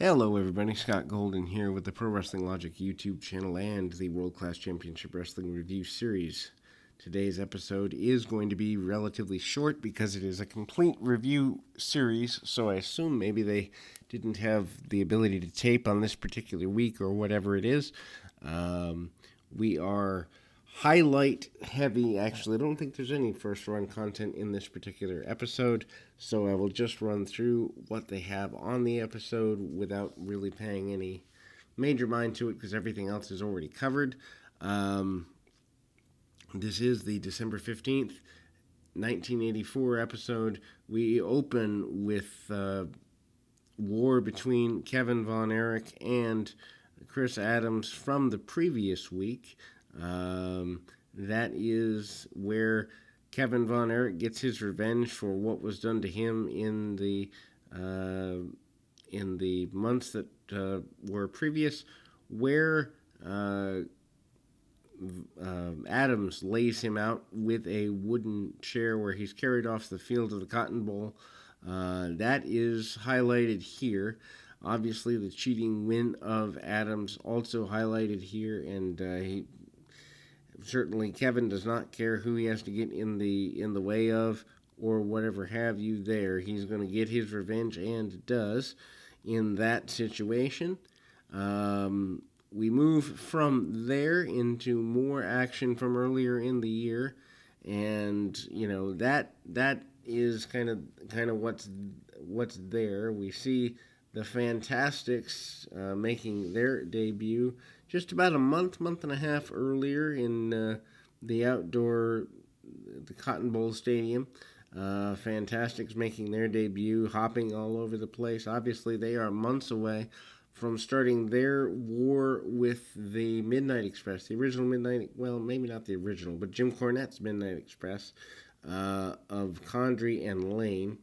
Hello, everybody. Scott Golden here with the Pro Wrestling Logic YouTube channel and the World Class Championship Wrestling Review Series. Today's episode is going to be relatively short because it is a complete review series, so I assume maybe they didn't have the ability to tape on this particular week or whatever it is. We are highlight heavy. Actually, I don't think there's any first run content in this particular episode, so I will just run through what they have on the episode without really paying any major mind to it because everything else is already covered. This is the December 15th, 1984 episode. We open with war between Kevin Von Erich and Chris Adams from the previous week. That is where Kevin Von Erich gets his revenge for what was done to him in the months that were previous, where Adams lays him out with a wooden chair where he's carried off the field of the Cotton Bowl. That is highlighted here. Obviously, the cheating win of Adams also highlighted here, and certainly Kevin does not care who he has to get in the way of or whatever have you there. He's going to get his revenge, and does in that situation. We move from there into more action from earlier in the year, and that is kind of what's there. We see the Fantastics making their debut just about a month and a half earlier in the Cotton Bowl Stadium. Fantastics making their debut, hopping all over the place. Obviously, they are months away from starting their war with the Midnight Express, the original Midnight, well, maybe not the original, but Jim Cornette's Midnight Express of Condrey and Lane.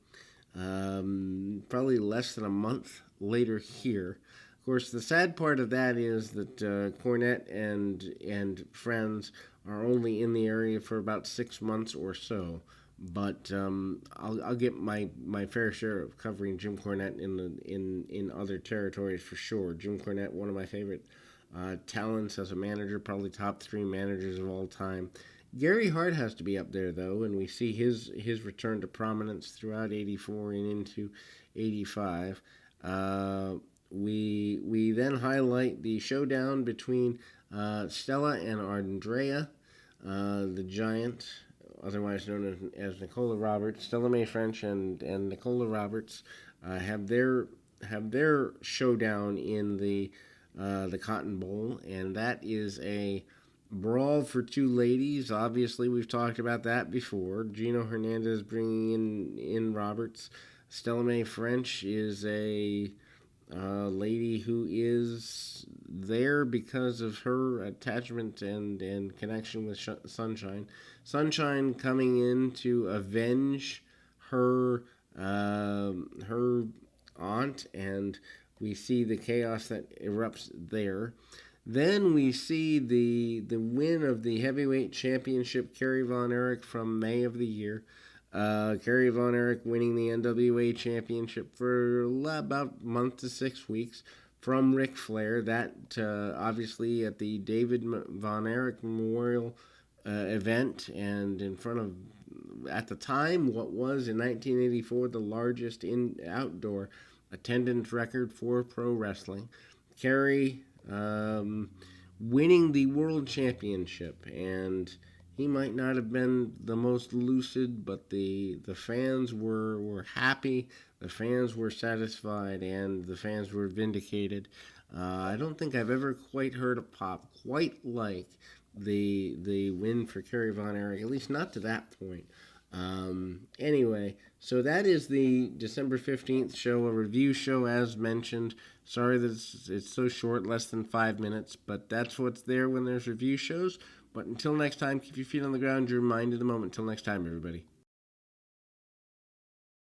Probably less than a month later here. Of course, the sad part of that is that Cornette and friends are only in the area for about 6 months or so. But I'll get my fair share of covering Jim Cornette in other territories for sure. Jim Cornette, one of my favorite talents as a manager, probably top 3 managers of all time. Gary Hart has to be up there though, and we see his return to prominence throughout '84 and into '85. We then highlight the showdown between Stella and Andrea, the Giant, otherwise known as Nicola Roberts. Stella Mae French and Nicola Roberts have their showdown in the Cotton Bowl, and that is a brawl for 2 ladies. Obviously, we've talked about that before. Gino Hernandez bringing in Roberts. Stella Mae French is a lady who is there because of her attachment and connection with Sunshine. Sunshine coming in to avenge her aunt, and we see the chaos that erupts there. Then we see the win of the heavyweight championship, Kerry Von Erich, from May of the year. Kerry Von Erich winning the NWA championship for about a month to 6 weeks from Ric Flair. That obviously at the David Von Erich Memorial event, and in front of, at the time, what was in 1984 the largest outdoor attendance record for pro wrestling. Kerry winning the world championship, and he might not have been the most lucid, but the fans were happy, the fans were satisfied, and the fans were vindicated. I don't think I've ever quite heard a pop quite like the win for Kerry Von Erich, at least not to that point. Anyway, so that is the December 15th show, a review show as mentioned. Sorry that it's so short, less than 5 minutes, but that's what's there when there's review shows. But until next time, keep your feet on the ground, your mind in the moment. Until next time, everybody.